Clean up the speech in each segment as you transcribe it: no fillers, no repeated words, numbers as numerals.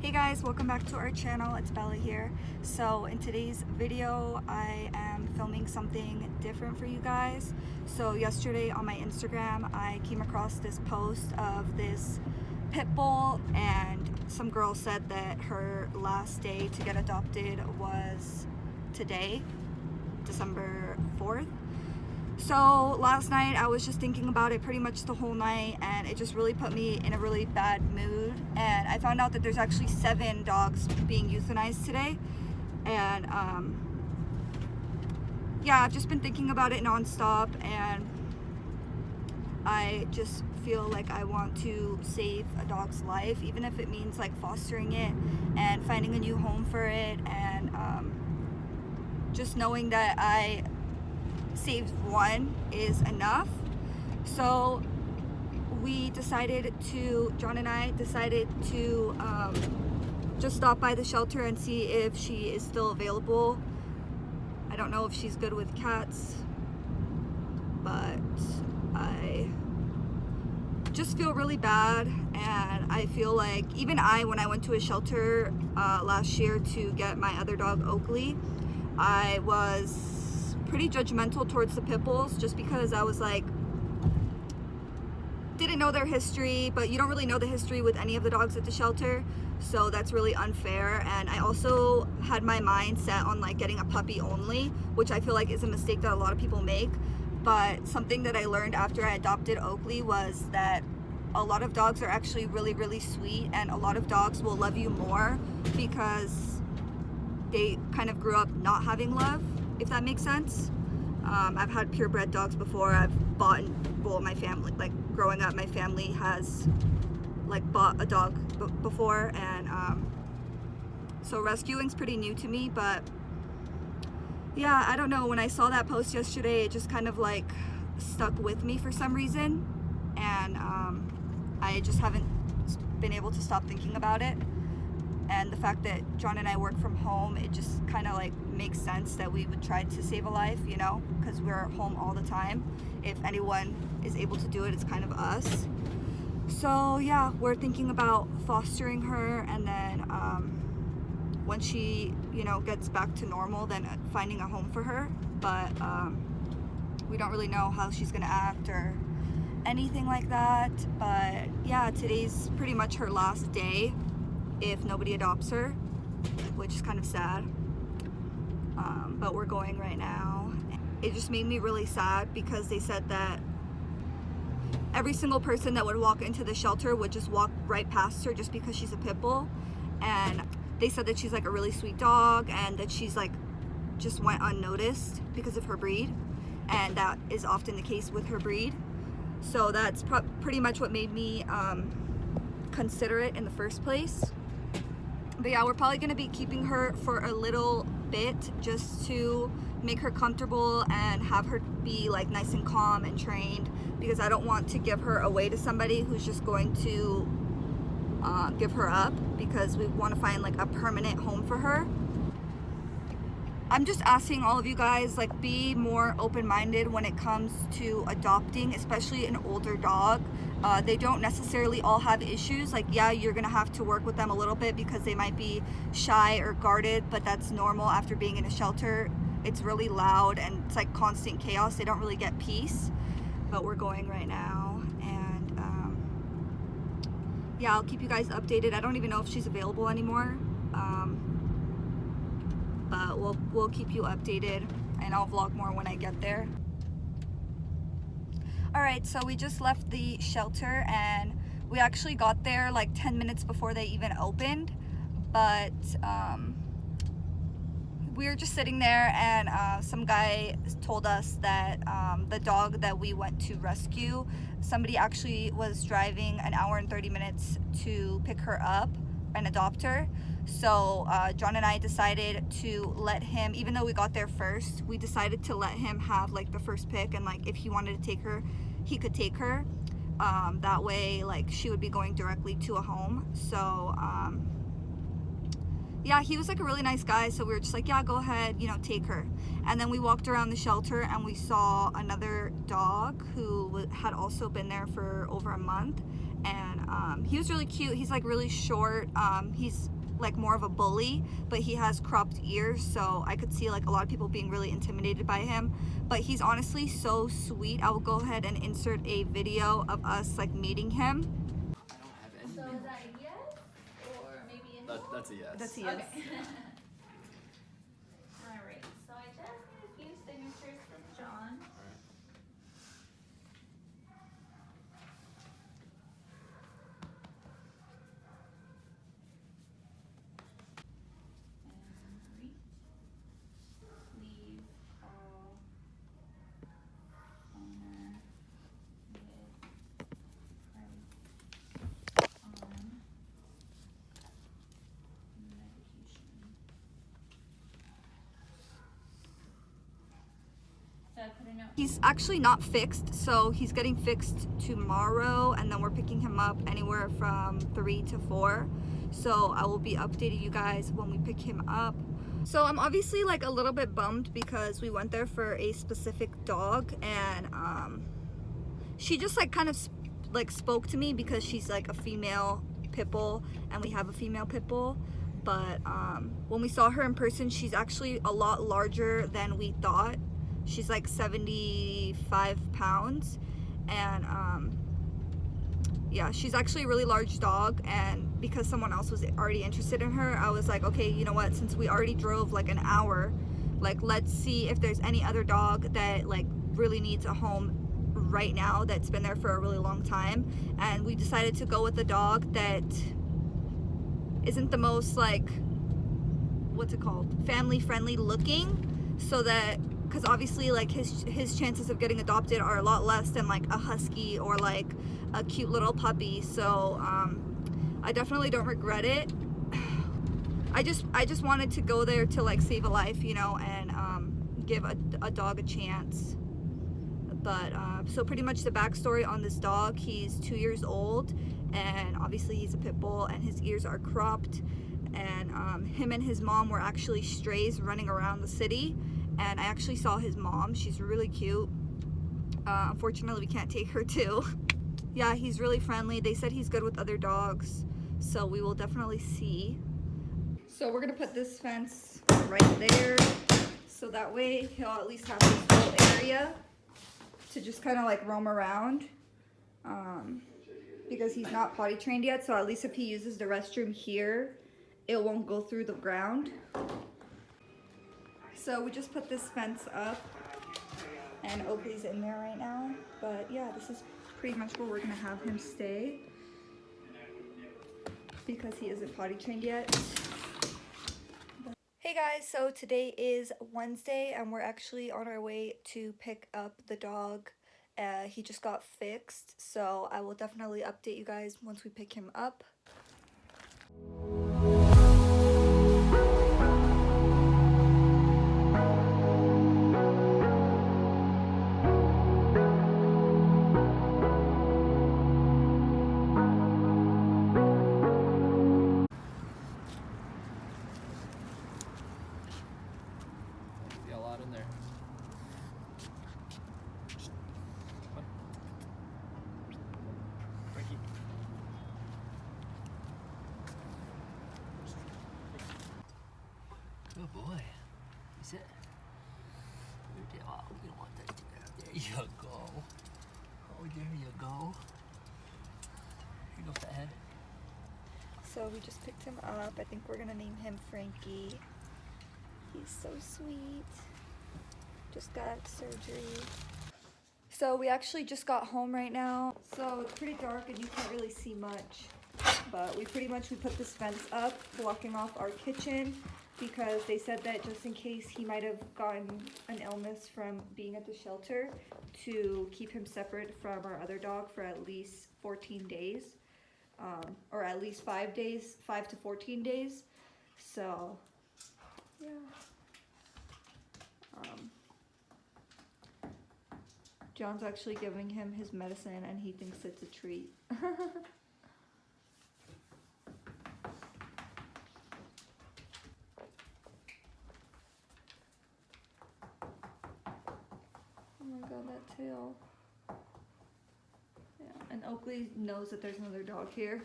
Hey guys, welcome back to our channel. It's Bella here. So in today's video I am filming something different for you guys. So yesterday on my Instagram I came across this post of this Pitbull, and some girl said that her last day to get adopted was today, December 4th. So last night I was just thinking about it pretty much the whole night, and it just really put me in a really bad mood. And I found out that there's actually 7 dogs being euthanized today. And yeah, I've just been thinking about it nonstop, and I just feel like I want to save a dog's life, even if it means like fostering it and finding a new home for it, and just knowing that I saved one is enough. So John and I decided to just stop by the shelter and see if she is still available. I don't know if she's good with cats, but I just feel really bad. And I feel like even when I went to a shelter last year to get my other dog Oakley, I was pretty judgmental towards the Pitbulls, just because I was like, didn't know their history, but you don't really know the history with any of the dogs at the shelter, so that's really unfair. And I also had my mind set on like getting a puppy only, which I feel like is a mistake that a lot of people make. But something that I learned after I adopted Oakley was that a lot of dogs are actually really, really sweet, and a lot of dogs will love you more because they kind of grew up not having love, if that makes sense. I've had purebred dogs before. I've bought, my family, like growing up, my family has like bought a dog before, and so rescuing's pretty new to me. But yeah, I don't know, when I saw that post yesterday, it just kind of like stuck with me for some reason, and I just haven't been able to stop thinking about it. And the fact that John and I work from home, it just kind of like makes sense that we would try to save a life, you know, because we're home all the time. If anyone is able to do it, it's kind of us. So yeah, we're thinking about fostering her, and then when she, you know, gets back to normal, then finding a home for her. But we don't really know how she's gonna act or anything like that. But yeah, today's pretty much her last day if nobody adopts her, which is kind of sad. But we're going right now. It just made me really sad because they said that every single person that would walk into the shelter would just walk right past her just because she's a pit bull. And they said that she's like a really sweet dog, and that she's like just went unnoticed because of her breed, and that is often the case with her breed. So that's pretty much what made me consider it in the first place. But yeah, we're probably going to be keeping her for a little bit just to make her comfortable and have her be like nice and calm and trained, because I don't want to give her away to somebody who's just going to give her up, because we want to find like a permanent home for her. I'm just asking all of you guys, like, be more open-minded when it comes to adopting, especially an older dog. They don't necessarily all have issues. Like, yeah, you're gonna have to work with them a little bit because they might be shy or guarded, but that's normal after being in a shelter. It's really loud and it's like constant chaos. They don't really get peace. But we're going right now, and yeah, I'll keep you guys updated. I don't even know if she's available anymore. But we'll keep you updated, and I'll vlog more when I get there. Alright, so we just left the shelter, and we actually got there like 10 minutes before they even opened. But we were just sitting there, and some guy told us that the dog that we went to rescue, somebody actually was driving an hour and 30 minutes to pick her up and adopt her. So John and I decided to let him, even though we got there first, we decided to let him have like the first pick, and like if he wanted to take her, he could take her. That way like she would be going directly to a home. So yeah, he was like a really nice guy, so we were just like, yeah, go ahead, you know, take her. And then we walked around the shelter and we saw another dog who had also been there for over a month, and he was really cute. He's like really short. He's like more of a bully, but he has cropped ears, so I could see like a lot of people being really intimidated by him. But he's honestly so sweet. I will go ahead and insert a video of us like meeting him. I don't have any. So is that a yes or maybe a no? That's a yes. That's a yes. Okay. All right. So I just need a few signatures from John. Leave all owner with price on medication. So I put a note. He's actually not fixed, so he's getting fixed tomorrow, and then we're picking him up anywhere from 3 to 4. So I will be updating you guys when we pick him up. So I'm obviously like a little bit bummed because we went there for a specific dog, and she just like kind of like spoke to me because she's like a female Pitbull, and we have a female Pitbull. But when we saw her in person, she's actually a lot larger than we thought. She's like 75 pounds, and yeah, she's actually a really large dog. And because someone else was already interested in her, I was like, okay, you know what, since we already drove like an hour, like let's see if there's any other dog that like really needs a home right now, that's been there for a really long time. And we decided to go with the dog that isn't the most like, what's it called, family friendly looking, so that, because obviously like his chances of getting adopted are a lot less than like a husky or like a cute little puppy. So I definitely don't regret it. I just wanted to go there to like save a life, you know, and give a dog a chance. But so pretty much the backstory on this dog: he's 2 years old, and obviously he's a pit bull, and his ears are cropped. And him and his mom were actually strays running around the city, and I actually saw his mom. She's really cute. Unfortunately, we can't take her too. Yeah, he's really friendly. They said he's good with other dogs, so we will definitely see. So we're gonna put this fence right there, so that way he'll at least have this whole area to just kind of like roam around, because he's not potty trained yet. So at least if he uses the restroom here, it won't go through the ground. So we just put this fence up, and Oakley's in there right now. But yeah, this is pretty much where we're gonna have him stay, because he isn't potty trained yet. Hey guys, so today is Wednesday, and we're actually on our way to pick up the dog. He just got fixed, so I will definitely update you guys once we pick him up. See a lot in there. Frankie. Good boy. You sit. Oh, you don't want that. There you go. Oh, there you go. Here you go, fathead. So we just picked him up. I think we're gonna name him Frankie. He's so sweet. Just got surgery. So we actually just got home right now. So it's pretty dark and you can't really see much. But we put this fence up, blocking off our kitchen, because they said that just in case he might have gotten an illness from being at the shelter, to keep him separate from our other dog for at least 14 days. Or at least 5 days, 5 to 14 days. So, yeah. John's actually giving him his medicine, and he thinks it's a treat. Oh my god, that tail. Yeah, and Oakley knows that there's another dog here.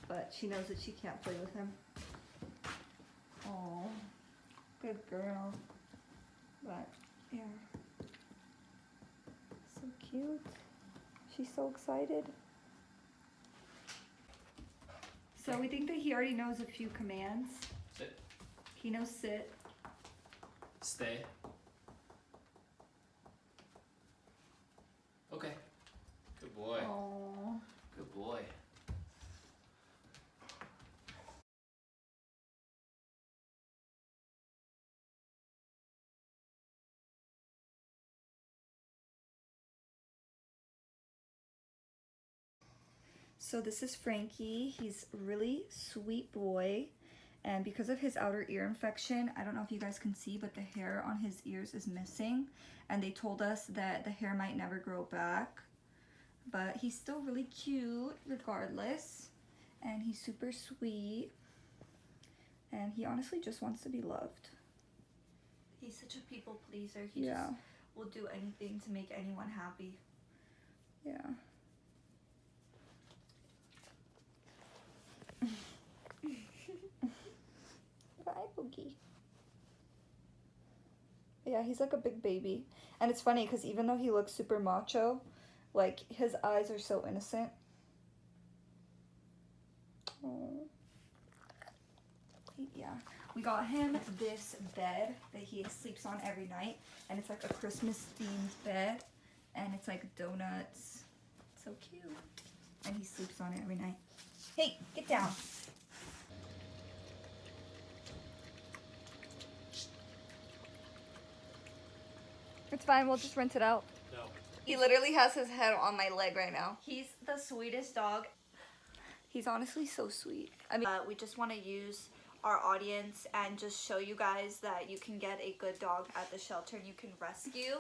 But but she knows that she can't play with him. Oh, good girl. But yeah, so cute. She's so excited. So we think that he already knows a few commands. Sit. He knows sit. Stay. Okay. Good boy. Oh. Good boy. So this is Frankie. He's a really sweet boy. And because of his outer ear infection, I don't know if you guys can see, but the hair on his ears is missing. And they told us that the hair might never grow back. But he's still really cute regardless. And he's super sweet. And he honestly just wants to be loved. He's such a people pleaser. He just will do anything to make anyone happy. Yeah. Bye, Boogie. Yeah, he's like a big baby. And it's funny because even though he looks super macho, like his eyes are so innocent. Oh. Yeah, we got him this bed that he sleeps on every night. And it's like a Christmas themed bed. And it's like donuts. So cute. And he sleeps on it every night. Hey, get down. It's fine, we'll just rinse it out. No. He literally has his head on my leg right now. He's the sweetest dog. He's honestly so sweet. I mean, we just want to use our audience and just show you guys that you can get a good dog at the shelter and you can rescue.